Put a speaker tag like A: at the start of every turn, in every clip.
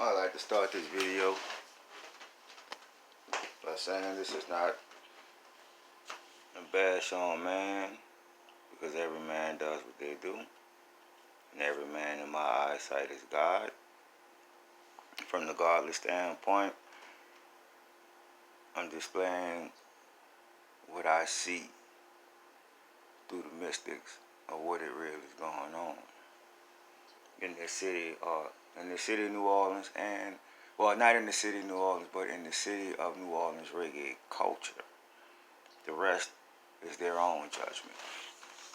A: I'd like to start this video by saying this is not a bash on man, because every man does what they do, and every man in my eyesight is God. From the godly standpoint, I'm displaying what I see through the mystics of what it really is going on in this city, of New Orleans, and well, not in the city of New Orleans, but in the city of New Orleans reggae culture. The rest is their own judgment.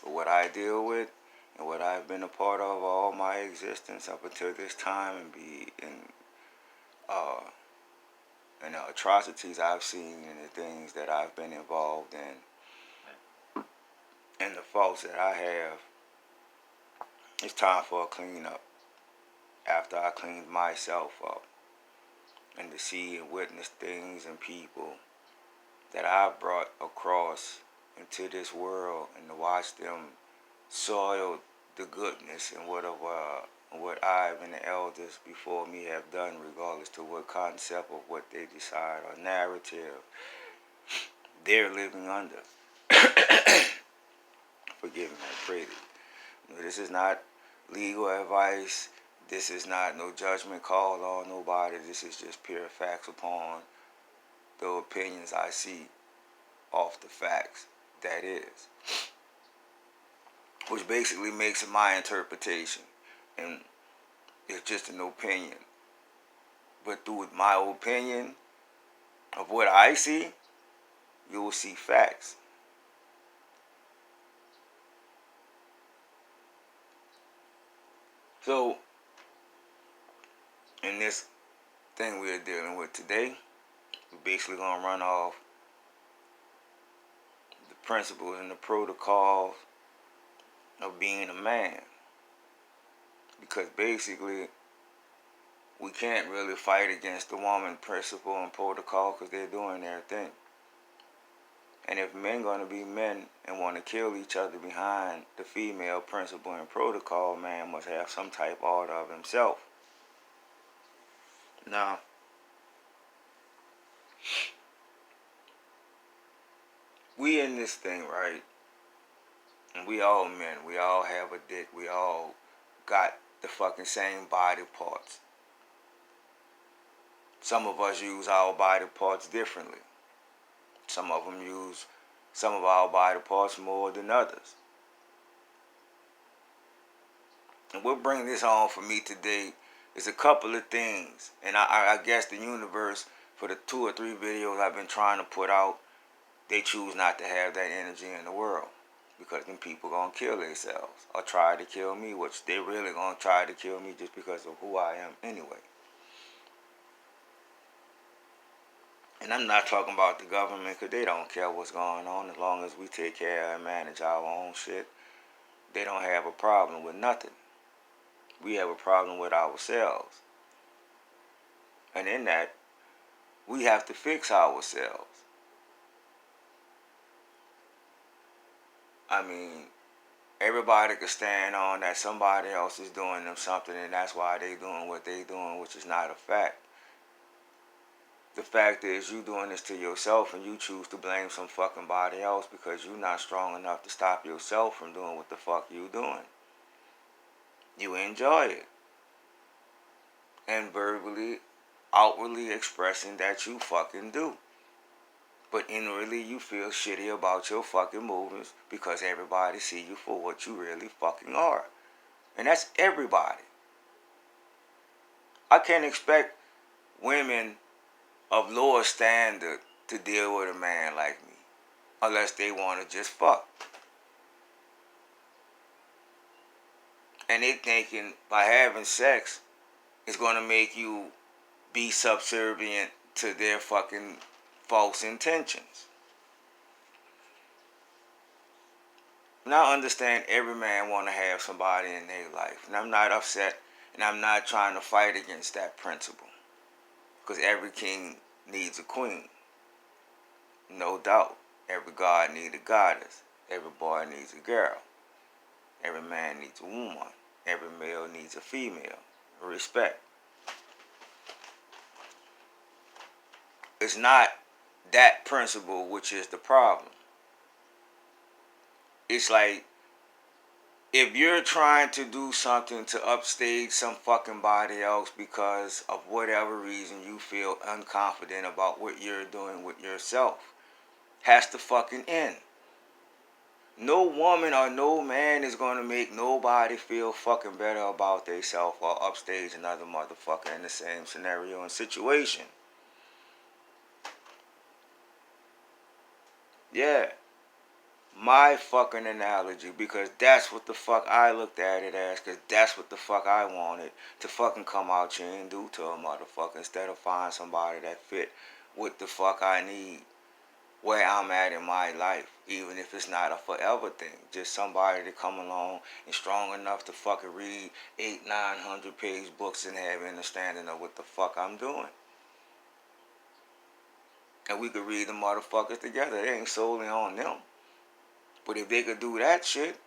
A: But what I deal with and what I've been a part of all my existence up until this time, and be in the atrocities I've seen and the things that I've been involved in and the faults that I have, it's time for a cleanup. After I cleaned myself up, and to see and witness things and people that I've brought across into this world, and to watch them soil the goodness and what I and the elders before me have done, regardless to what concept of what they decide or narrative they're living under. Forgive me, I pray that. This is not legal advice. This is not no judgment call on nobody. This is just pure facts upon the opinions I see off the facts, that is. Which basically makes it my interpretation. And it's just an opinion. But through my opinion of what I see, you will see facts. So, in this thing we are dealing with today, we're basically going to run off the principles and the protocols of being a man. Because basically, we can't really fight against the woman principle and protocol, because they're doing their thing. And if men going to be men and want to kill each other behind the female principle and protocol, man must have some type of order of himself. Now, we in this thing, right? And we all men. We all have a dick. We all got the fucking same body parts. Some of us use our body parts differently. Some of them use some of our body parts more than others. And what brings this on for me today is a couple of things. And I guess the universe, for the 2 or 3 videos I've been trying to put out, they choose not to have that energy in the world. Because them people gonna kill themselves or try to kill me, which they really gonna try to kill me just because of who I am anyway. And I'm not talking about the government, because they don't care what's going on. As long as we take care and manage our own shit, they don't have a problem with nothing. We have a problem with ourselves. And in that, we have to fix ourselves. I mean, everybody could stand on that somebody else is doing them something, and that's why they doing what they doing, which is not a fact. The fact is, you doing this to yourself, and you choose to blame some fucking body else because you're not strong enough to stop yourself from doing what the fuck you doing. You enjoy it. And verbally, outwardly expressing that you fucking do. But inwardly, you feel shitty about your fucking movements because everybody see you for what you really fucking are. And that's everybody. I can't expect women of lower standard to deal with a man like me unless they want to just fuck. And they thinking by having sex is going to make you be subservient to their fucking false intentions. Now I understand every man want to have somebody in their life. And I'm not upset, and I'm not trying to fight against that principle. Because every king needs a queen. No doubt. Every god needs a goddess. Every boy needs a girl. Every man needs a woman. Every male needs a female. Respect. it's not that principle which is the problem. It's like, if you're trying to do something to upstage some fucking body else because of whatever reason you feel unconfident about what you're doing with yourself, has to fucking end. No woman or no man is going to make nobody feel fucking better about themselves or upstage another motherfucker in the same scenario and situation. Yeah. My fucking analogy, because that's what the fuck I looked at it as, because that's what the fuck I wanted to fucking come out here and do to a motherfucker, instead of find somebody that fit what the fuck I need, where I'm at in my life, even if it's not a forever thing. Just somebody to come along and strong enough to fucking read 800-900 page books and have understanding of what the fuck I'm doing. And we could read the motherfuckers together. It ain't solely on them. But if they could do that shit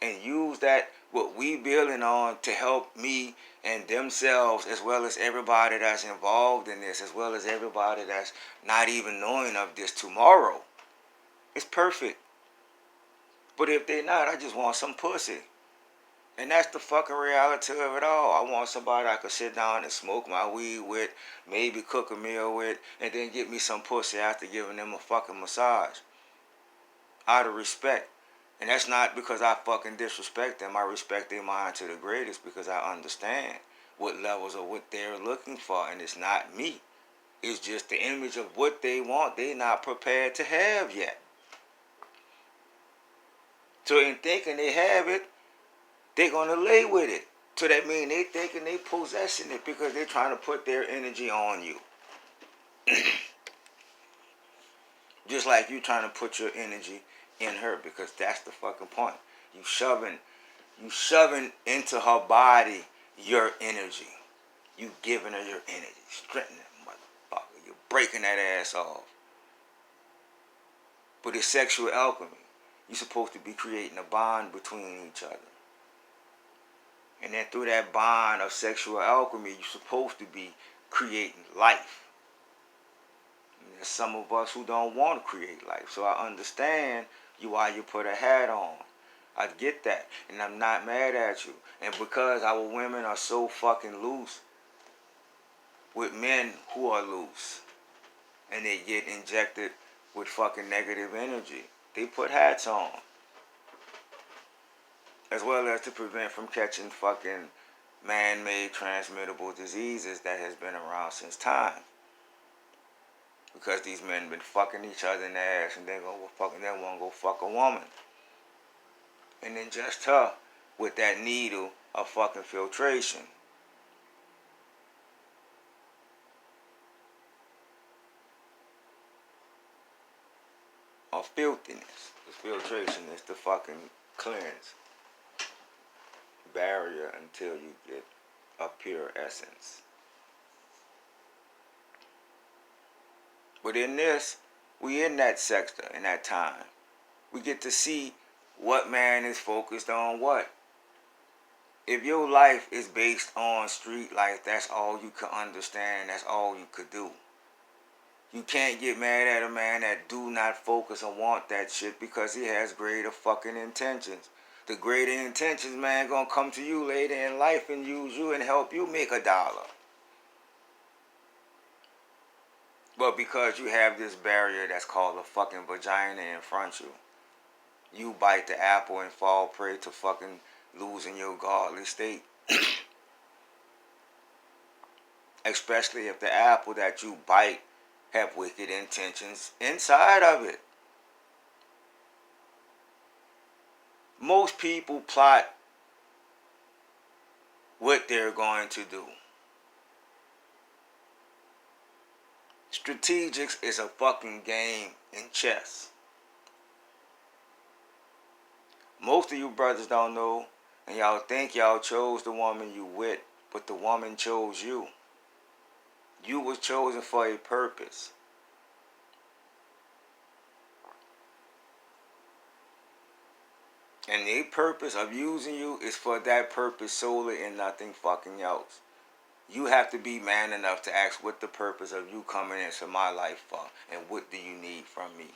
A: and use that, what we building on, to help me and themselves, as well as everybody that's involved in this, as well as everybody that's not even knowing of this tomorrow, it's perfect. But if they're not, I just want some pussy. And that's the fucking reality of it all. I want somebody I could sit down and smoke my weed with, maybe cook a meal with, and then get me some pussy after giving them a fucking massage. Out of respect. And that's not because I fucking disrespect them. I respect their mind to the greatest, because I understand what levels of what they're looking for. And it's not me. It's just the image of what they want. They're not prepared to have yet. So in thinking they have it, they're going to lay with it. So that means they thinking they possessing it, because they're trying to put their energy on you. Just like you trying to put your energy in her, because that's the fucking point. You shoving into her body your energy. You giving her your energy, strengthening that motherfucker. You're breaking that ass off. But it's sexual alchemy. You're supposed to be creating a bond between each other. And then through that bond of sexual alchemy, you're supposed to be creating life. There's some of us who don't want to create life. So I understand you why you put a hat on. I get that. And I'm not mad at you. And because our women are so fucking loose with men who are loose, and they get injected with fucking negative energy, they put hats on. As well as to prevent from catching fucking man-made transmittable diseases that has been around since time. Because these men been fucking each other in the ass, and they want to go fuck a woman. And then just her with that needle of fucking filtration. Or filthiness. Because filtration is the fucking cleanse barrier until you get a pure essence. But in this, we in that sector, in that time. We get to see what man is focused on what. If your life is based on street life, that's all you can understand, that's all you could do. You can't get mad at a man that do not focus and want that shit, because he has greater fucking intentions. The greater intentions, man, gonna come to you later in life and use you and help you make $1. But because you have this barrier that's called a fucking vagina in front of you, you bite the apple and fall prey to fucking losing your godly state. Especially if the apple that you bite have wicked intentions inside of it. Most people plot what they're going to do. Strategics is a fucking game in chess. Most of you brothers don't know, and y'all think y'all chose the woman you with, but the woman chose you. You was chosen for a purpose. And the purpose of using you is for that purpose solely and nothing fucking else. You have to be man enough to ask what the purpose of you coming into my life for, and what do you need from me.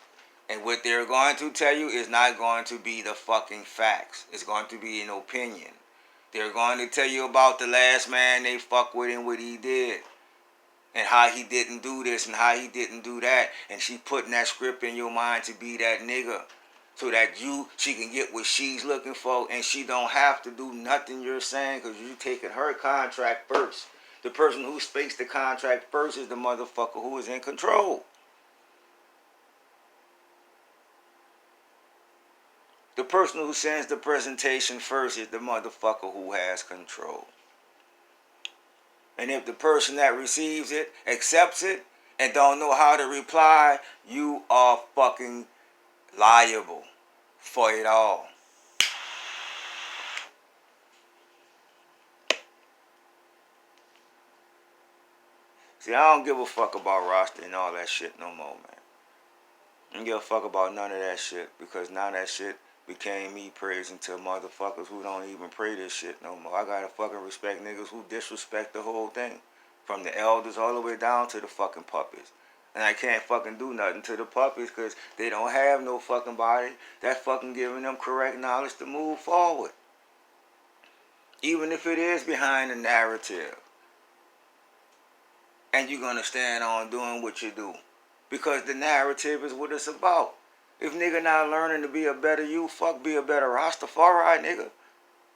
A: And what they're going to tell you is not going to be the fucking facts. It's going to be an opinion. They're going to tell you about the last man they fuck with and what he did. And how he didn't do this and how he didn't do that. And she putting that script in your mind to be that nigga. So that she can get what she's looking for. And she don't have to do nothing you're saying, because you taking her contract first. The person who speaks the contract first is the motherfucker who is in control. The person who sends the presentation first is the motherfucker who has control. And if the person that receives it accepts it and don't know how to reply, you are fucking liable for it all. See, I don't give a fuck about roster and all that shit no more, man. I don't give a fuck about none of that shit, because now that shit became me praising to motherfuckers who don't even pray this shit no more. I gotta fucking respect niggas who disrespect the whole thing. From the elders all the way down to the fucking puppies. And I can't fucking do nothing to the puppies because they don't have no fucking body that's fucking giving them correct knowledge to move forward. Even if it is behind the narrative. And you're gonna stand on doing what you do. Because the narrative is what it's about. If nigga not learning to be a better you, fuck, be a better Rastafari nigga.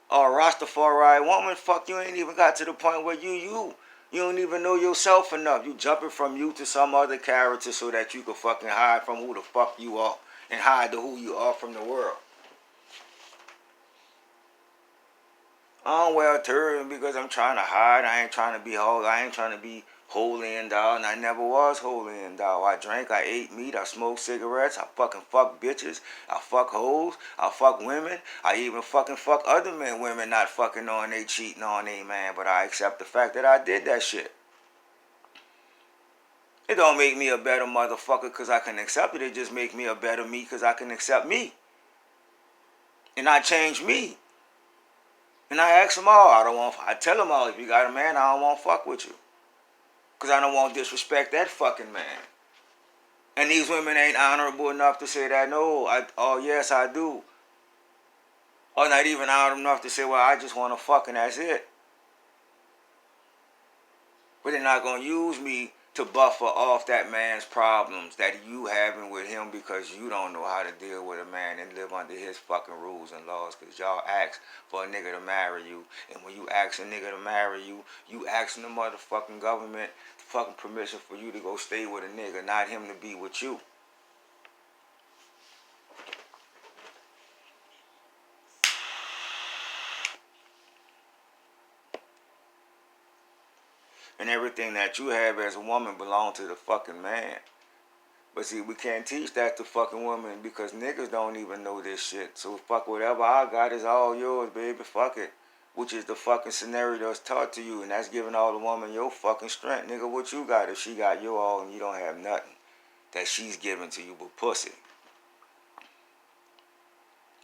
A: Or a Rastafari woman, fuck, you ain't even got to the point where you don't even know yourself enough. You jumping from you to some other character so that you can fucking hide from who the fuck you are. And hide the who you are from the world. I don't wear a turban because I'm trying to hide. I ain't trying to be holy. I ain't trying to be holy and thou, and I never was holy and thou. I drank, I ate meat, I smoked cigarettes, I fucking fuck bitches, I fuck hoes, I fuck women, I even fucking fuck other men, women not fucking on they cheating on they man, but I accept the fact that I did that shit. It don't make me a better motherfucker because I can accept it. It just make me a better me because I can accept me. And I change me. And I ask them all, I tell them all, if you got a man, I don't want to fuck with you. Because I don't want to disrespect that fucking man. And these women ain't honorable enough to say that, no, oh yes, I do. Or not even honorable enough to say, well, I just want to fuck and that's it. But they're not going to use me to buffer off that man's problems that you having with him because you don't know how to deal with a man and live under his fucking rules and laws, because y'all ask for a nigga to marry you. And when you ask a nigga to marry you, you asking the motherfucking government fucking permission for you to go stay with a nigga, not him to be with you. And everything that you have as a woman belongs to the fucking man. But see, we can't teach that to fucking women because niggas don't even know this shit. So fuck, whatever I got is all yours, baby. Fuck it. Which is the fucking scenario that's taught to you. And that's giving all the woman your fucking strength. Nigga, what you got if she got your all and you don't have nothing that she's giving to you but pussy?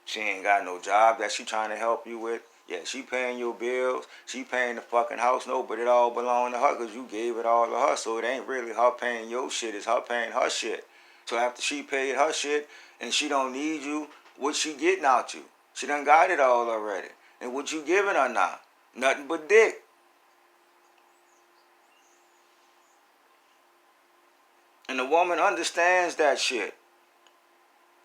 A: She ain't got no job that she trying to help you with. Yeah, she paying your bills. She paying the fucking house note, but it all belong to her because you gave it all to her. So it ain't really her paying your shit. It's her paying her shit. So after she paid her shit and she don't need you, what she getting out you? She done got it all already. And what you giving her now? Nothing but dick. And the woman understands that shit.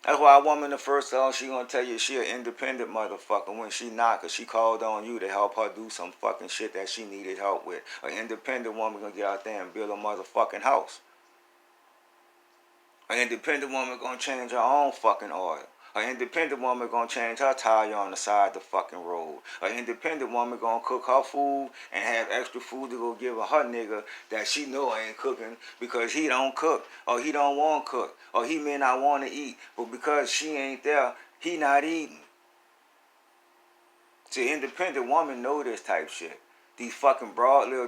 A: That's why a woman, the first time she gonna tell you she an independent motherfucker when she not, cause she called on you to help her do some fucking shit that she needed help with. An independent woman gonna get out there and build a motherfucking house. An independent woman gonna change her own fucking oil. An independent woman gonna change her tire on the side of the fucking road. An independent woman gonna cook her food and have extra food to go give her nigga that she know ain't cooking because he don't cook or he don't want to cook or he may not want to eat, but because she ain't there, he not eating. See, independent woman know this type shit. These fucking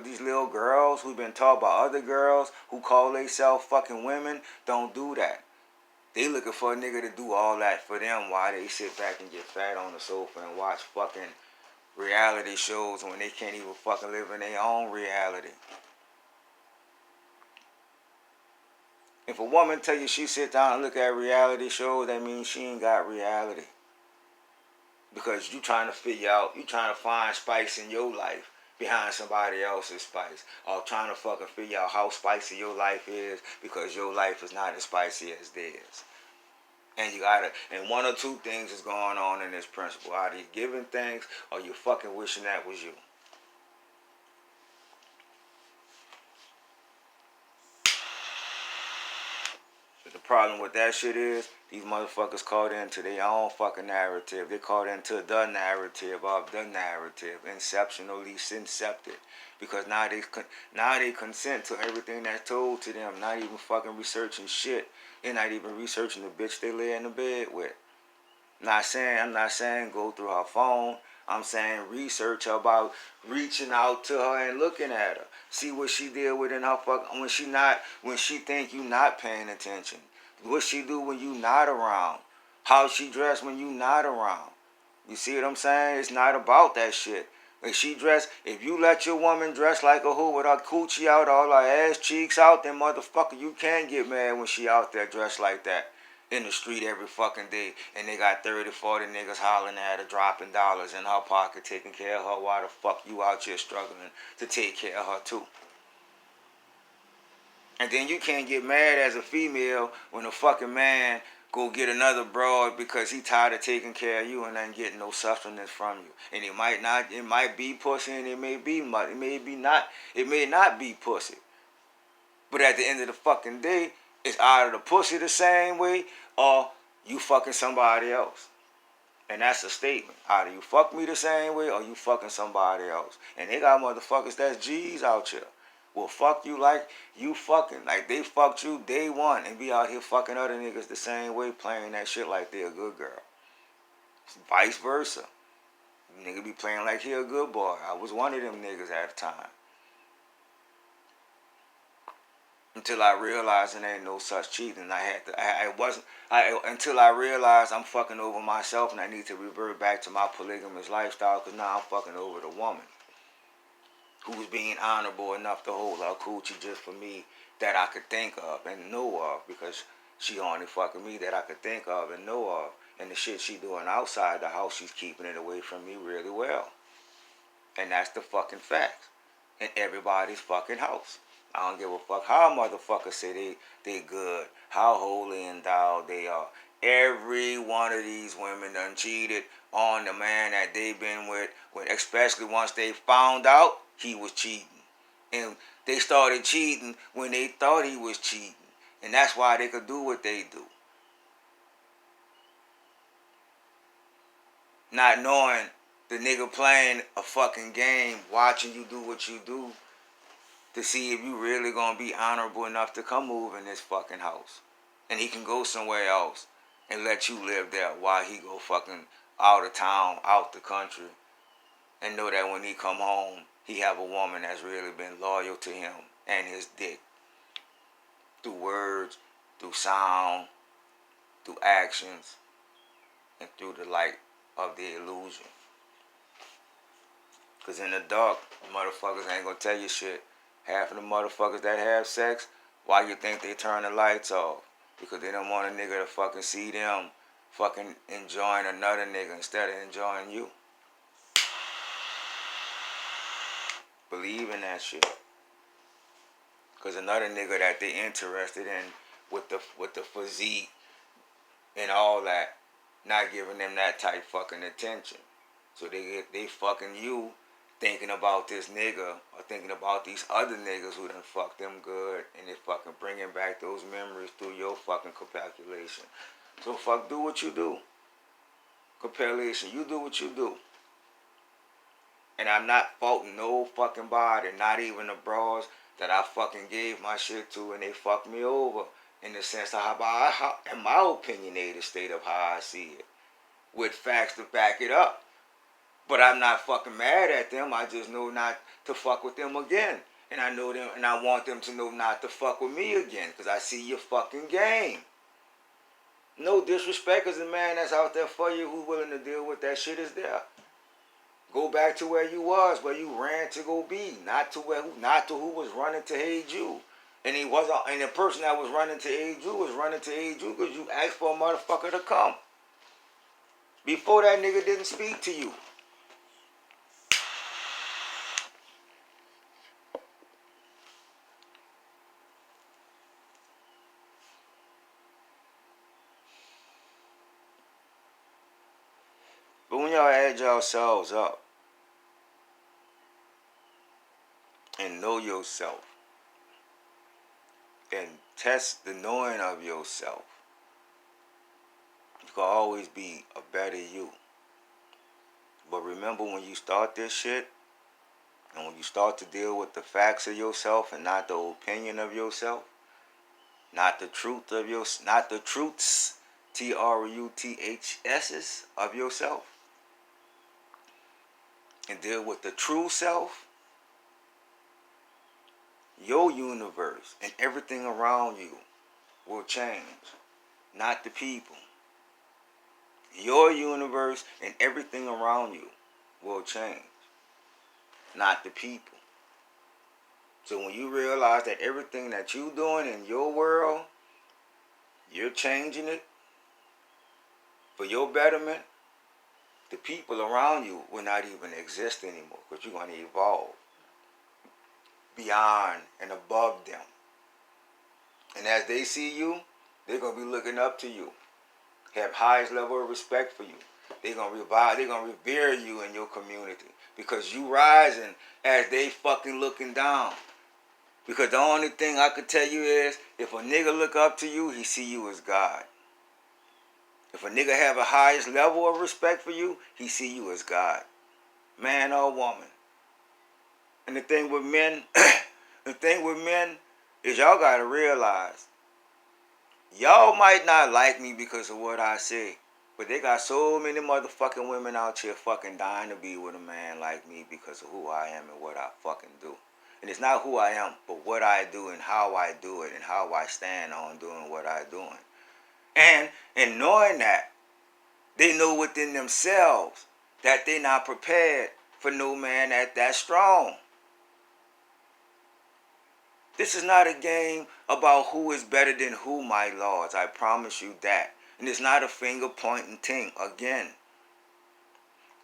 A: these little girls who been taught by other girls who call themselves fucking women don't do that. They looking for a nigga to do all that for them while they sit back and get fat on the sofa and watch fucking reality shows when they can't even fucking live in their own reality. If a woman tell you she sit down and look at reality shows, that means she ain't got reality. Because you trying to figure out, you trying to find spice in your life behind somebody else's spice. Or trying to fucking figure out how spicy your life is because your life is not as spicy as theirs. And you gotta, and one or two things is going on in this principle. Either you giving things or you fucking wishing that was you. But the problem with that shit is, these motherfuckers caught into their own fucking narrative. They caught into the narrative of the narrative. Inceptionally incepted. Because now they consent to everything that's told to them. Not even fucking researching shit. They're not even researching the bitch they lay in the bed with. I'm not saying go through her phone. I'm saying research about reaching out to her and looking at her. See what she deal with in her when she think you not paying attention. What she do when you not around. How she dress when you not around. You see what I'm saying? It's not about that shit. If you let your woman dress like a hoe with her coochie out, all her ass cheeks out, then motherfucker, you can't get mad when she out there dressed like that in the street every fucking day, and they got 30, 40 niggas hollering at her, dropping dollars in her pocket, taking care of her. Why the fuck you out here struggling to take care of her too? And then you can't get mad as a female when a fucking man go get another broad because he tired of taking care of you and ain't getting no sustenance from you. And it might be pussy, and it may not be pussy. But at the end of the fucking day, it's either the pussy the same way or you fucking somebody else. And that's a statement. Either you fuck me the same way or you fucking somebody else. And they got motherfuckers that's G's out here. Will fuck you like you fucking. Like they fucked you day one and be out here fucking other niggas the same way, playing that shit like they a good girl. Vice versa. Nigga be playing like he a good boy. I was one of them niggas at the time. Until I realized there ain't no such cheating. Until I realized I'm fucking over myself and I need to revert back to my polygamous lifestyle, because now I'm fucking over the woman who's being honorable enough to hold her coochie just for me that I could think of and know of, because she only fucking me that I could think of and know of. And the shit she doing outside the house, she's keeping it away from me really well. And that's the fucking fact. In everybody's fucking house. I don't give a fuck how motherfuckers say they good, how holy and thou they are. Every one of these women done cheated on the man that they been with, especially once they found out he was cheating. And they started cheating when they thought he was cheating. And that's why they could do what they do. Not knowing the nigga playing a fucking game, watching you do what you do, to see if you really gonna be honorable enough to come move in this fucking house. And he can go somewhere else and let you live there while he go fucking out of town, out the country. And know that when he come home, he have a woman that's really been loyal to him and his dick. Through words, through sound, through actions, and through the light of the illusion. Because in the dark, motherfuckers ain't gonna tell you shit. Half of the motherfuckers that have sex, why you think they turn the lights off? Because they don't want a nigga to fucking see them fucking enjoying another nigga instead of enjoying you. Believe in that shit. Because another nigga that they interested in with the physique and all that, not giving them that type fucking attention. So they fucking you, thinking about this nigga or thinking about these other niggas who done fucked them good, and they fucking bringing back those memories through your fucking calculation. So fuck, do what you do. Compilation, you do what you do. And I'm not faulting no fucking body, not even the bras that I fucking gave my shit to and they fucked me over, in the sense of how in my opinionated state of how I see it, with facts to back it up. But I'm not fucking mad at them. I just know not to fuck with them again. And I know them, and I want them to know not to fuck with me again, because I see your fucking game. No disrespect, because the man that's out there for you who's willing to deal with that shit is there. Go back to where you was, where you ran to go be, not to who was running to aid you. And the person that was running to aid you was running to aid you because you asked for a motherfucker to come. Before that nigga didn't speak to you. But when y'all add yourselves up and know yourself and test the knowing of yourself, you can always be a better you. But remember, when you start this shit, and when you start to deal with the facts of yourself and not the opinion of yourself, not the truth of not the truths, TRUTHS's of yourself, and deal with the true self, your universe and everything around you will change, not the people. Your universe and everything around you will change, not the people. So when you realize that everything that you're doing in your world, you're changing it for your betterment, the people around you will not even exist anymore because you're going to evolve beyond and above them. And as they see you, they're going to be looking up to you, have highest level of respect for you. They're going to revere you in your community because you rising as they fucking looking down. Because the only thing I could tell you is, if a nigga look up to you, he see you as God. If a nigga have a highest level of respect for you, he see you as God. Man or woman. And the thing with men, is y'all gotta realize, y'all might not like me because of what I say, but they got so many motherfucking women out here fucking dying to be with a man like me because of who I am and what I fucking do. And it's not who I am, but what I do and how I do it and how I stand on doing what I'm doing. And in knowing that, they know within themselves that they're not prepared for no man that strong. This is not a game about who is better than who, my lords. I promise you that. And it's not a finger pointing thing. Again,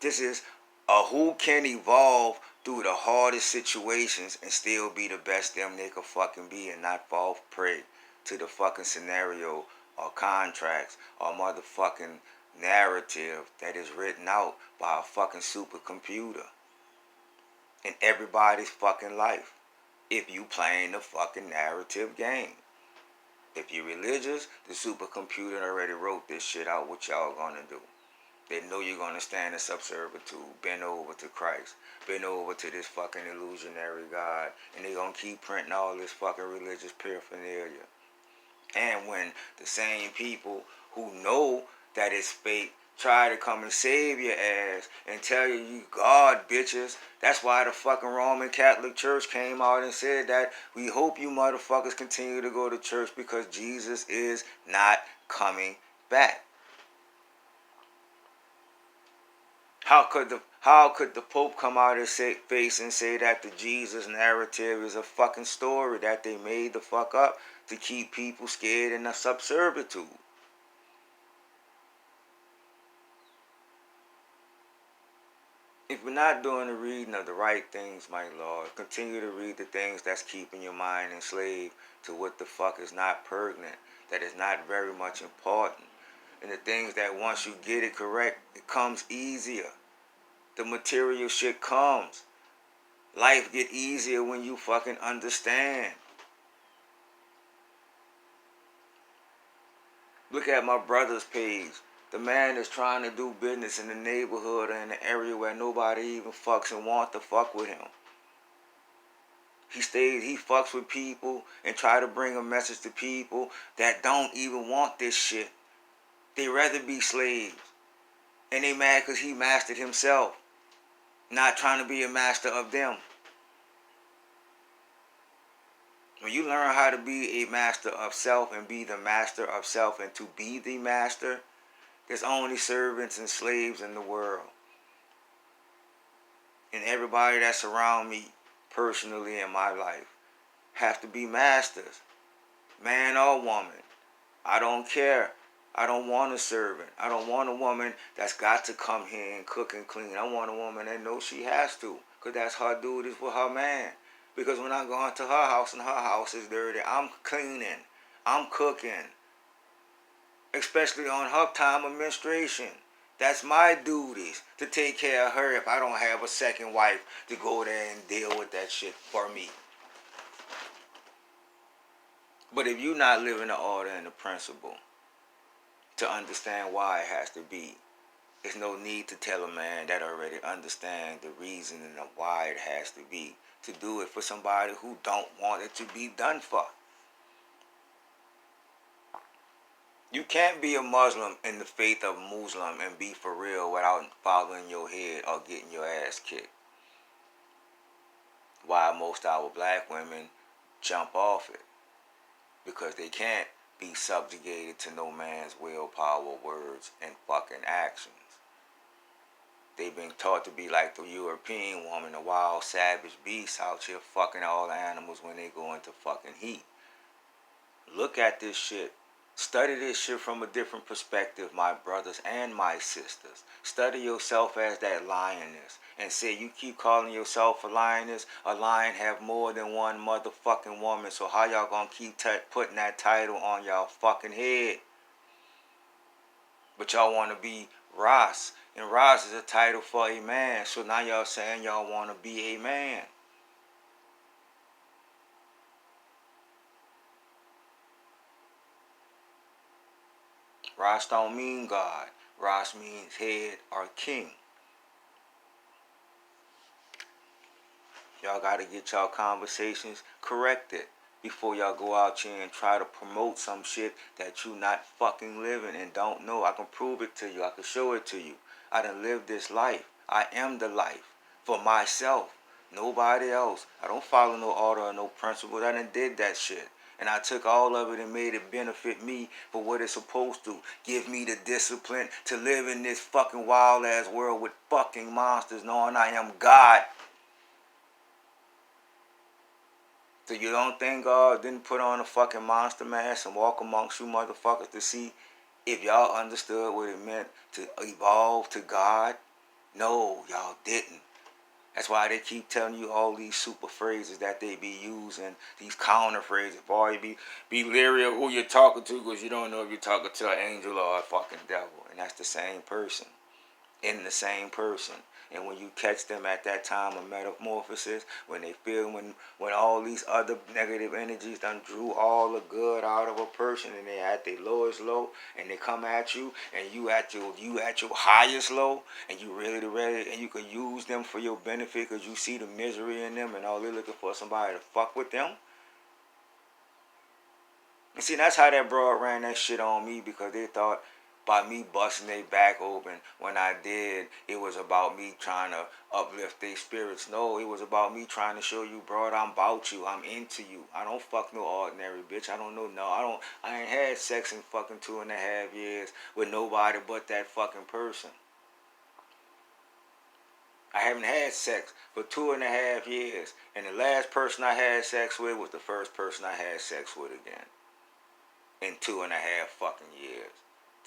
A: this is a who can evolve through the hardest situations and still be the best them they could fucking be and not fall prey to the fucking scenario or contracts or motherfucking narrative that is written out by a fucking supercomputer in everybody's fucking life. If you playing the fucking narrative game. If you're religious, the supercomputer already wrote this shit out, what y'all gonna do. They know you're gonna stand in subservitude, bend over to Christ, bend over to this fucking illusionary God, and they gonna keep printing all this fucking religious paraphernalia. And when the same people who know that it's fake try to come and save your ass and tell you God, bitches. That's why the fucking Roman Catholic Church came out and said that we hope you motherfuckers continue to go to church because Jesus is not coming back. How could the Pope come out and face and say that the Jesus narrative is a fucking story that they made the fuck up to keep people scared in a subservitude? If you're not doing the reading of the right things, my Lord, continue to read the things that's keeping your mind enslaved to what the fuck is not pertinent, that is not very much important. And the things that once you get it correct, it comes easier. The material shit comes. Life get easier when you fucking understand. Look at my brother's page. The man is trying to do business in the neighborhood or in the area where nobody even fucks and want to fuck with him. He fucks with people and try to bring a message to people that don't even want this shit. They rather be slaves. And they mad because he mastered himself. Not trying to be a master of them. When you learn how to be a master of self and be the master of self and to be the master, there's only servants and slaves in the world. and everybody that's around me personally in my life have to be masters, man or woman. I don't care. I don't want a servant. I don't want a woman that's got to come here and cook and clean. I want a woman that knows she has to, because that's her duties for her man. Because when I go into her house and her house is dirty, I'm cleaning, I'm cooking, especially on her time of menstruation. That's my duties, to take care of her if I don't have a second wife to go there and deal with that shit for me. But if you're not living the order and the principle to understand why it has to be, there's no need to tell a man that already understands the reason and the why it has to be, to do it for somebody who don't want it to be done for. You can't be a Muslim in the faith of Muslim and be for real without following your head or getting your ass kicked. Why most of our black women jump off it? Because they can't be subjugated to no man's willpower, words, and fucking actions. They've been taught to be like the European woman, a wild savage beast out here fucking all the animals when they go into fucking heat. Look at this shit. Study this shit from a different perspective, my brothers and my sisters. Study yourself as that lioness and say you keep calling yourself a lioness. A lion have more than one motherfucking woman, so how y'all gonna keep putting that title on y'all fucking head? But y'all want to be Ross, and Ross is a title for a man, so now y'all saying y'all want to be a man. Ross don't mean God. Ross means head or king. Y'all got to get y'all conversations corrected before y'all go out here and try to promote some shit that you not fucking living and don't know. I can prove it to you. I can show it to you. I done lived this life. I am the life for myself. Nobody else. I don't follow no order or no principles. I done did that shit. And I took all of it and made it benefit me for what it's supposed to. Give me the discipline to live in this fucking wild ass world with fucking monsters, knowing I am God. So you don't think God didn't put on a fucking monster mask and walk amongst you motherfuckers to see if y'all understood what it meant to evolve to God? No, y'all didn't. That's why they keep telling you all these super phrases that they be using, these counter phrases. Boy, be leery of who you're talking to, because you don't know if you're talking to an angel or a fucking devil. And that's the same person, in the same person. And when you catch them at that time of metamorphosis, when they feel, when all these other negative energies done drew all the good out of a person, and they at their lowest low, and they come at you, and you at your highest low, and you really ready, and you can use them for your benefit because you see the misery in them, and all they're looking for somebody to fuck with them. And see, that's how that broad ran that shit on me, because they thought by me busting their back open when I did, it was about me trying to uplift their spirits. No, it was about me trying to show you, broad, I'm about you. I'm into you. I don't fuck no ordinary bitch. I don't know. No, I ain't had sex in fucking 2.5 years with nobody but that fucking person. I haven't had sex for 2.5 years. And the last person I had sex with was the first person I had sex with again. In 2.5 fucking years.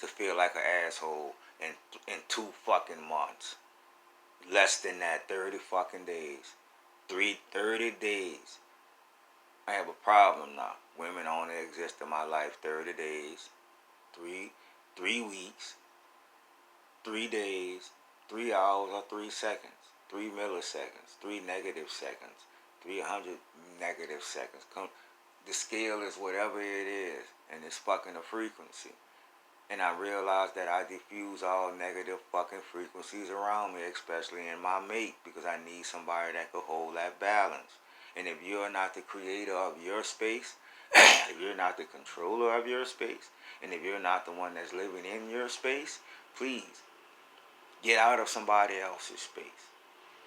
A: To feel like an asshole in 2 fucking months. Less than that, 30 fucking days. 30 days. I have a problem now. Women only exist in my life 30 days, 3 weeks, 3 days, 3 hours or 3 seconds, 3 milliseconds, 3 negative seconds, 300 negative seconds. The scale is whatever it is, and it's fucking a frequency. And I realized that I diffuse all negative fucking frequencies around me, especially in my mate, because I need somebody that could hold that balance. And if you're not the creator of your space, if you're not the controller of your space, and if you're not the one that's living in your space, please get out of somebody else's space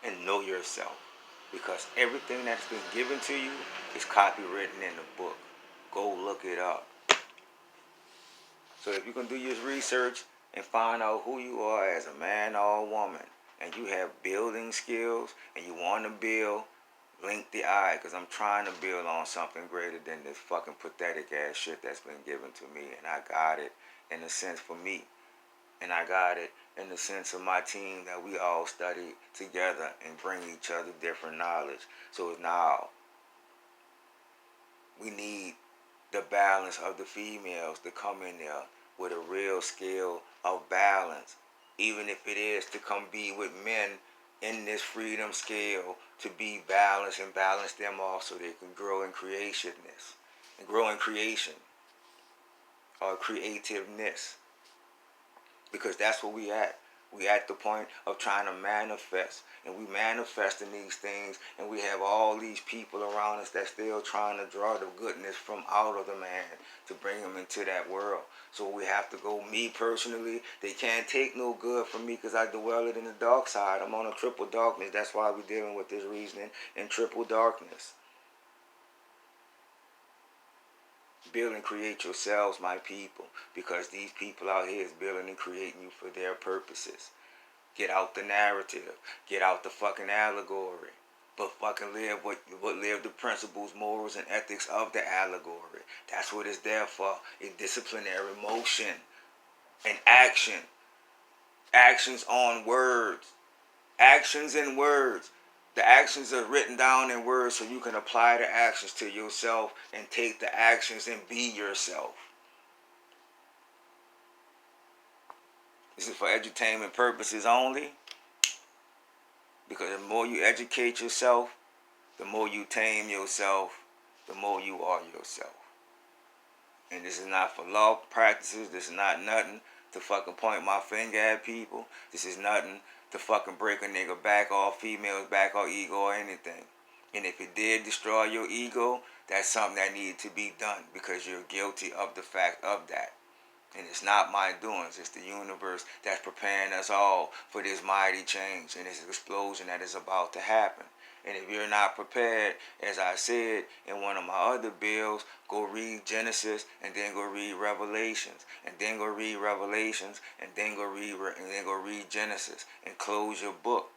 A: and know yourself. Because everything that's been given to you is copywritten in the book. Go look it up. So if you can do your research and find out who you are as a man or a woman, and you have building skills and you want to build, link the eye, because I'm trying to build on something greater than this fucking pathetic ass shit that's been given to me. And I got it in a sense for me. And I got it in the sense of my team that we all study together and bring each other different knowledge. So now we need the balance of the females to come in there with a real skill of balance, even if it is to come be with men in this freedom scale, to be balanced and balance them off so they can grow in creationness and grow in creation or creativeness, because that's where we at. We at the point of trying to manifest, and we manifesting these things, and we have all these people around us that still trying to draw the goodness from out of the man to bring him into that world. So we have to go. Me personally, they can't take no good from me because I dwell it in the dark side. I'm on a triple darkness. That's why we're dealing with this reasoning in triple darkness. Build and create yourselves, my people, because these people out here is building and creating you for their purposes. Get out the narrative. Get out the fucking allegory. But fucking live live the principles, morals, and ethics of the allegory. That's what it's there for. It's disciplinary motion and action. Actions on words. Actions in words. The actions are written down in words so you can apply the actions to yourself and take the actions and be yourself. This is for edutainment purposes only, because the more you educate yourself, the more you tame yourself, the more you are yourself. And this is not for law practices. This is not nothing to fucking point my finger at people. This is nothing to fucking break a nigga back off, females back or ego or anything. And if it did destroy your ego, that's something that needed to be done because you're guilty of the fact of that. And it's not my doings. It's the universe that's preparing us all for this mighty change and this explosion that is about to happen. And if you're not prepared, as I said in one of my other bills, go read Genesis and then go read Revelations and then go read Revelations and then go read Genesis and close your book.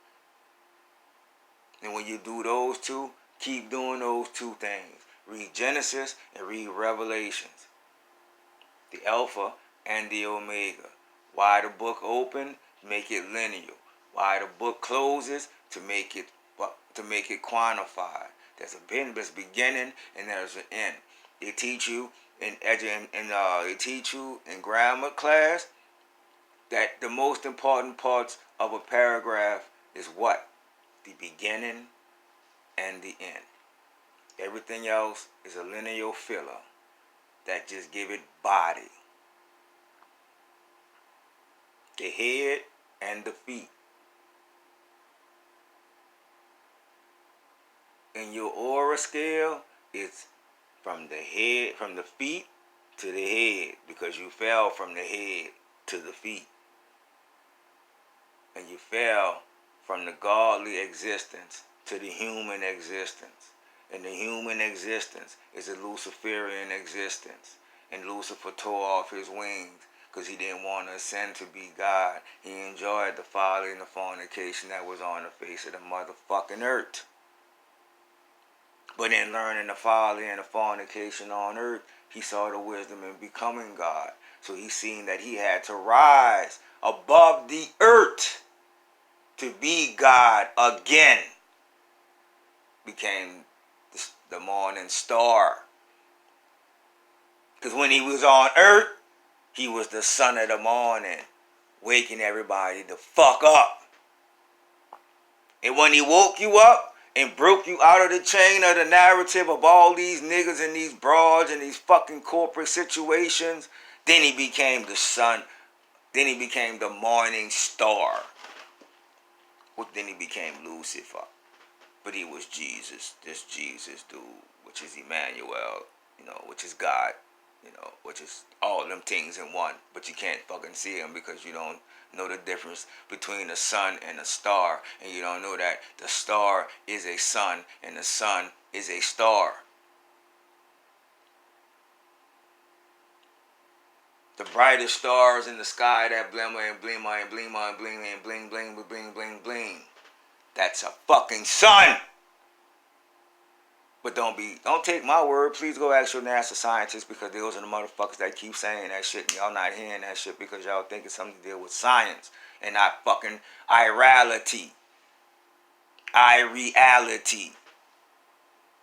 A: And when you do those two, keep doing those two things. Read Genesis and read Revelations. The Alpha and the Omega. Why the book open? Make it linear. Why the book closes? To make it quantified. There's a beginning and there's an end. They teach you in grammar class that the most important parts of a paragraph is what? The beginning and the end. Everything else is a linear filler that just give it body. The head and the feet. In your aura scale, it's from the feet to the head, because you fell from the head to the feet. And you fell from the godly existence to the human existence. And the human existence is a Luciferian existence. And Lucifer tore off his wings because he didn't want to ascend to be God. He enjoyed the folly and the fornication that was on the face of the motherfucking earth. But in learning the folly and the fornication on earth, he saw the wisdom in becoming God. So he seen that he had to rise above the earth to be God again. Became the morning star. Because when he was on earth, he was the son of the morning, waking everybody the fuck up. And when he woke you up and broke you out of the chain of the narrative of all these niggas and these broads and these fucking corporate situations, then he became the sun. Then he became the morning star. Well, then he became Lucifer. But he was Jesus, this Jesus dude, which is Emmanuel, which is God, which is all them things in one. But you can't fucking see him because you don't know the difference between the sun and a star. And you don't know that the star is a sun and the sun is a star. The brightest stars in the sky that glimmer and glimmer and glimmer and bling and bling bling bling bling bling bling. That's a fucking sun. But don't take my word. Please go ask your NASA scientists, because those are the motherfuckers that keep saying that shit and y'all not hearing that shit because y'all think it's something to deal with science and not fucking irreality. Irreality.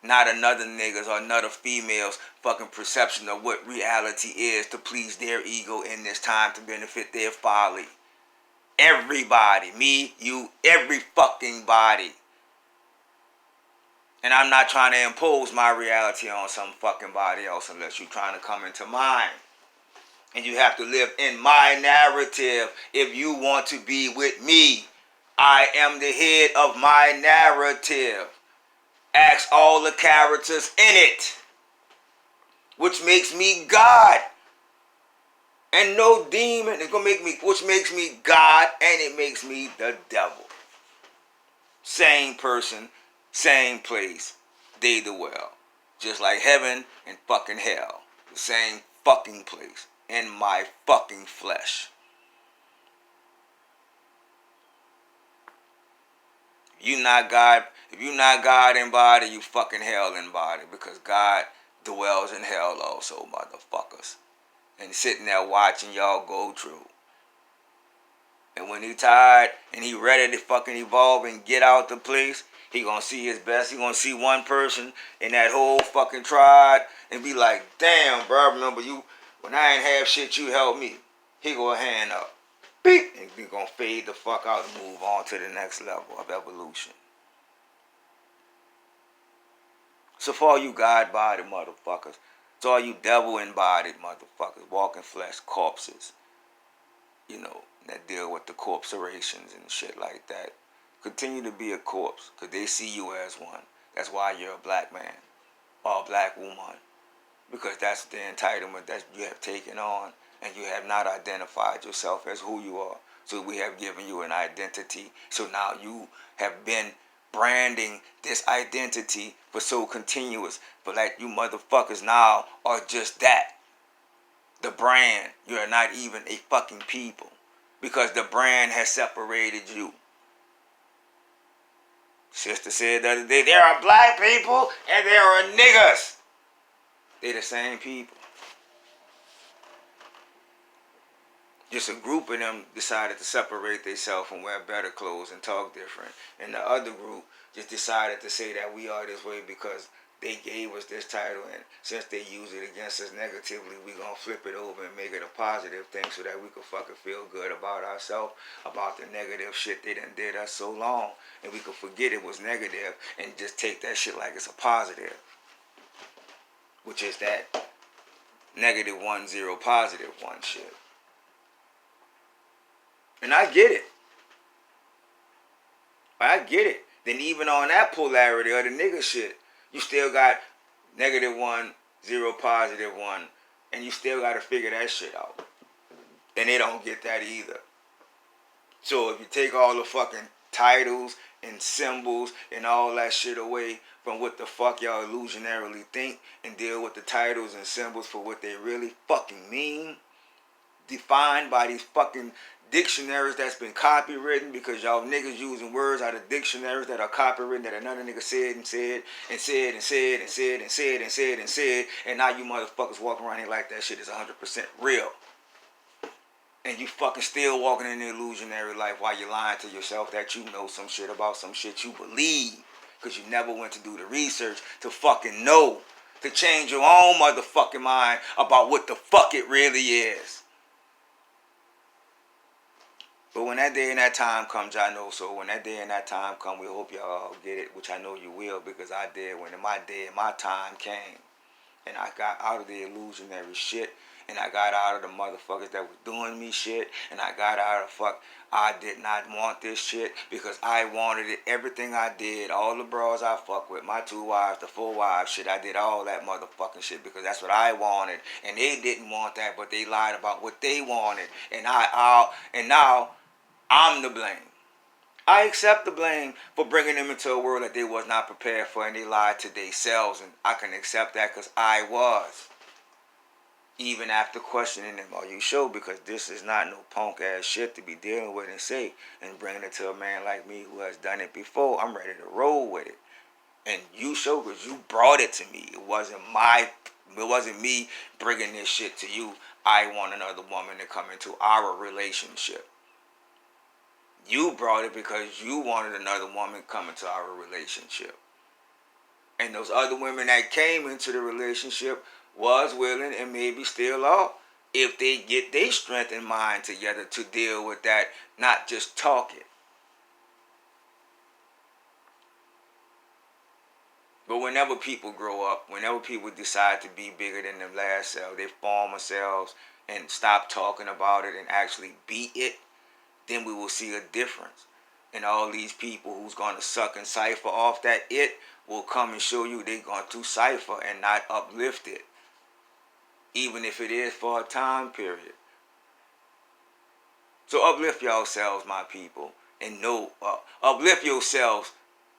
A: Not another niggas or another female's fucking perception of what reality is to please their ego in this time to benefit their folly. Everybody. Me, you, every fucking body. And I'm not trying to impose my reality on some fucking body else unless you're trying to come into mine. And you have to live in my narrative if you want to be with me. I am the head of my narrative. Ask all the characters in it. Which makes me God. And no demon is going to make me, which makes me God, and it makes me the devil. Same person. Same place, they dwell. Just like heaven and fucking hell. The same fucking place. In my fucking flesh. If you not God in body, you fucking hell in body. Because God dwells in hell also, motherfuckers. And sitting there watching y'all go through. And when he tired and he ready to fucking evolve and get out the place, he gonna see his best. He gonna see one person in that whole fucking tribe and be like, damn, bro, I remember you, when I ain't have shit, you helped me. He go a hand up. Beep. And he gonna fade the fuck out and move on to the next level of evolution. So for all you God-bodied motherfuckers, so all you devil-embodied motherfuckers, walking flesh corpses, you know, that deal with the corporations and shit like that. Continue to be a corpse, because they see you as one. That's why you're a black man or a black woman, because that's the entitlement that you have taken on, and you have not identified yourself as who you are. So we have given you an identity. So now you have been branding this identity for so continuous, but like you motherfuckers now are just that. The brand. You are not even a fucking people, because the brand has separated you. Sister said the other day, there are black people and there are niggas. They're the same people. Just a group of them decided to separate themselves and wear better clothes and talk different. And the other group just decided to say that we are this way because they gave us this title, and since they use it against us negatively, we gonna flip it over and make it a positive thing so that we can fucking feel good about ourselves, about the negative shit they done did us so long, and we could forget it was negative and just take that shit like it's a positive, which is that -1, 0, +1 shit. And I get it. I get it. Then even on that polarity of the nigga shit, you still got -1, 0, +1, and you still got to figure that shit out. And they don't get that either. So if you take all the fucking titles and symbols and all that shit away from what the fuck y'all illusionarily think and deal with the titles and symbols for what they really fucking mean, defined by these fucking dictionaries that's been copywritten, because y'all niggas using words out of dictionaries that are copywritten that another nigga said and said and said and said and said and said and said and said, and now you motherfuckers walking around here like that shit is 100% real. And you fucking still walking in the illusionary life while you're lying to yourself that you know some shit about some shit you believe, because you never went to do the research to fucking know, to change your own motherfucking mind about what the fuck it really is. But when that day and that time comes, I know. So when that day and that time come, we hope y'all get it, which I know you will, because I did when my day and my time came. And I got out of the illusionary shit, and I got out of the motherfuckers that was doing me shit, and I got out of fuck. I did not want this shit because I wanted it. Everything I did, all the bras I fuck with, my 2 wives, the 4 wives shit, I did all that motherfucking shit because that's what I wanted. And they didn't want that, but they lied about what they wanted. And now I'm the blame. I accept the blame for bringing them into a world that they was not prepared for, and they lied to themselves, and I can accept that because I was. Even after questioning them, are you sure? Because this is not no punk ass shit to be dealing with and say and bringing it to a man like me who has done it before. I'm ready to roll with it. And you sure? Because you brought it to me. It wasn't me bringing this shit to you. I want another woman to come into our relationship. You brought it because you wanted another woman to come into our relationship. And those other women that came into the relationship was willing and maybe still are, if they get their strength and mind together to deal with that, not just talking. But whenever people grow up, whenever people decide to be bigger than them last self, they form themselves and stop talking about it and actually be it, then we will see a difference. And all these people who's going to suck and cipher off that it will come and show you they're going to cipher and not uplift it, even if it is for a time period. So uplift yourselves, my people, and know, uplift yourselves,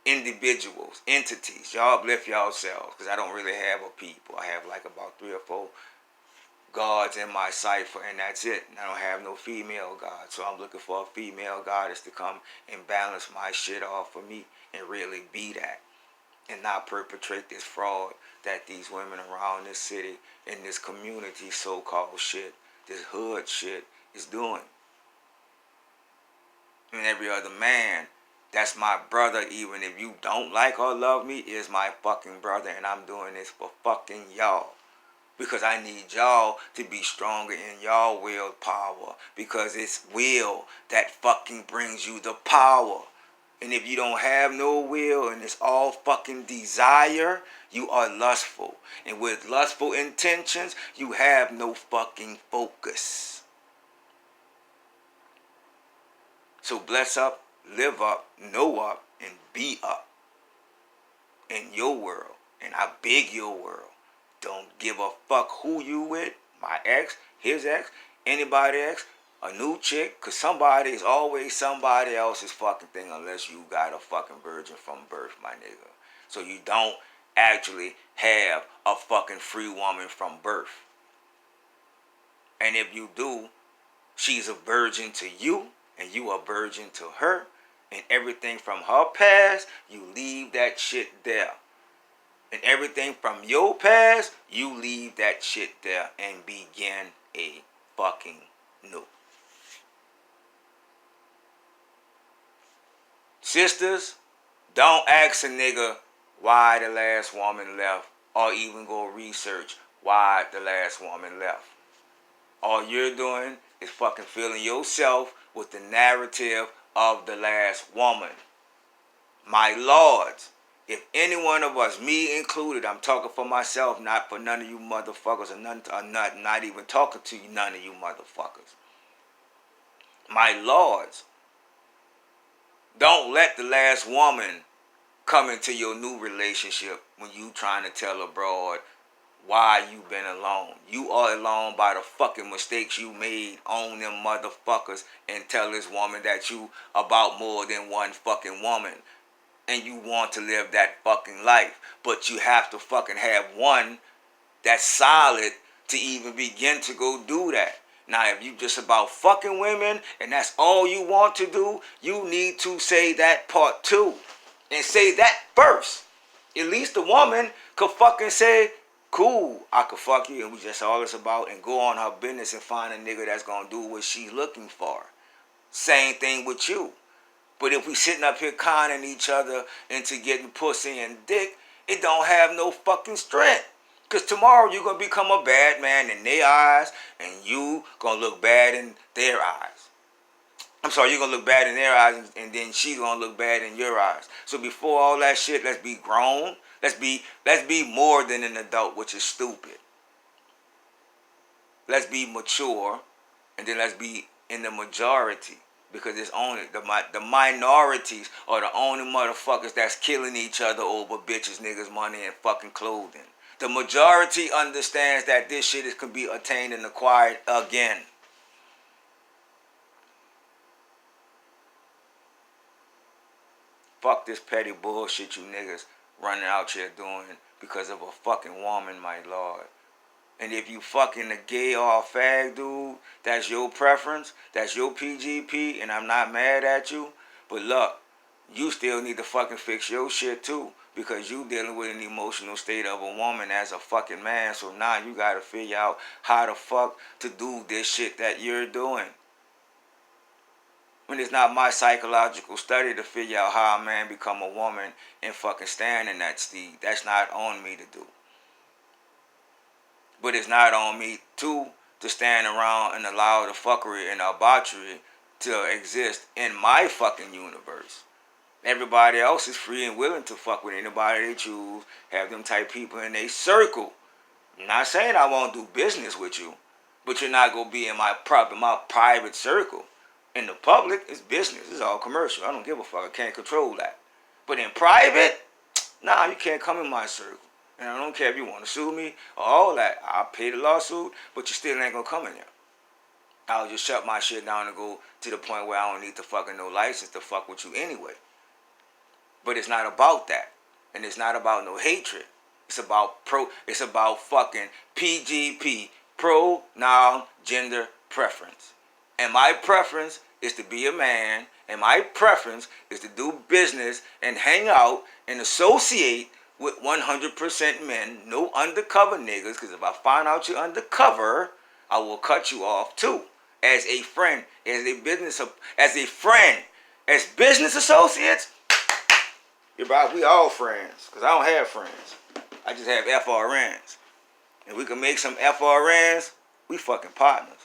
A: individuals, entities. Y'all uplift yourselves, because I don't really have a people. I have like about 3 or 4 gods in my cipher, and that's it. And I don't have no female gods, so I'm looking for a female goddess to come and balance my shit off for me and really be that, and not perpetrate this fraud that these women around this city and this community so-called shit, this hood shit, is doing. And every other man that's my brother, even if you don't like or love me, is my fucking brother, and I'm doing this for fucking y'all. Because I need y'all to be stronger in y'all willpower. Because it's will that fucking brings you the power. And if you don't have no will and it's all fucking desire, you are lustful. And with lustful intentions, you have no fucking focus. So bless up, live up, know up, and be up in your world. And I beg your world. Don't give a fuck who you with, my ex, his ex, anybody ex, a new chick, because somebody is always somebody else's fucking thing unless you got a fucking virgin from birth, my nigga. So you don't actually have a fucking free woman from birth. And if you do, she's a virgin to you, and you a virgin to her, and everything from her past, you leave that shit there. And everything from your past, you leave that shit there and begin a fucking new. Sisters, don't ask a nigga why the last woman left, or even go research why the last woman left. All you're doing is fucking filling yourself with the narrative of the last woman. My lords, if any one of us, me included, I'm talking for myself, not for none of you motherfuckers, not even talking to you, none of you motherfuckers. My lords, don't let the last woman come into your new relationship when you trying to tell a broad why you been alone. You are alone by the fucking mistakes you made on them motherfuckers, and tell this woman that you about more than one fucking woman. And you want to live that fucking life. But you have to fucking have one that's solid to even begin to go do that. Now, if you just about fucking women and that's all you want to do, you need to say that part too. And say that first. At least the woman could fucking say, cool, I could fuck you and we just all it's about, and go on her business and find a nigga that's gonna do what she's looking for. Same thing with you. But if we sitting up here conning each other into getting pussy and dick, it don't have no fucking strength. Because tomorrow you're going to become a bad man in their eyes, and you going to look bad in their eyes. I'm sorry, you're going to look bad in their eyes, and then she's going to look bad in your eyes. So before all that shit, let's be grown. Let's be more than an adult, which is stupid. Let's be mature, and then let's be in the majority. Because it's only the minorities are the only motherfuckers that's killing each other over bitches, niggas, money, and fucking clothing. The majority understands that this shit can be attained and acquired again. Fuck this petty bullshit you niggas running out here doing because of a fucking woman, my lord. And if you fucking a gay or a fag dude, that's your preference. That's your PGP, and I'm not mad at you. But look, you still need to fucking fix your shit too. Because you dealing with an emotional state of a woman as a fucking man. So now you gotta figure out how the fuck to do this shit that you're doing. When it's not my psychological study to figure out how a man become a woman and fucking stand in that steed. That's not on me to do. But it's not on me too to stand around and allow the fuckery and debauchery to exist in my fucking universe. Everybody else is free and willing to fuck with anybody they choose, have them type people in their circle. I'm not saying I won't do business with you, but you're not gonna be in my private circle. In the public, it's business. It's all commercial. I don't give a fuck. I can't control that. But in private, nah, you can't come in my circle. And I don't care if you want to sue me or all that. I'll pay the lawsuit, but you still ain't gonna come in there. I'll just shut my shit down and go to the point where I don't need to fucking no license to fuck with you anyway. But it's not about that. And it's not about no hatred. It's about fucking PGP, pronoun gender preference. And my preference is to be a man, and my preference is to do business and hang out and associate with 100% men, no undercover niggas, because if I find out you're undercover, I will cut you off too. As a friend, as business associates, we all friends, because I don't have friends. I just have FRNs. And we can make some FRNs, we fucking partners.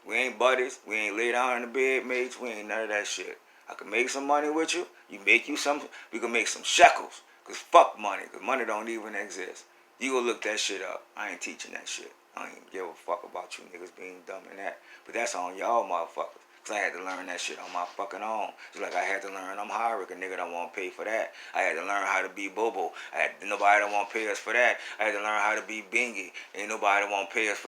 A: We ain't buddies. We ain't lay down in the bed mates. We ain't none of that shit. I can make some money with you. You make you some. We can make some shekels. Because fuck money. Because money don't even exist. You go look that shit up. I ain't teaching that shit. I don't even give a fuck about you niggas being dumb in that. But that's on y'all motherfuckers. Because I had to learn that shit on my fucking own. Just like I had to learn I'm Hyrick. A nigga don't want to pay for that. I had to learn how to be Bobo. Nobody don't want to pay us for that. I had to learn how to be Bingy. Ain't nobody don't want to pay us for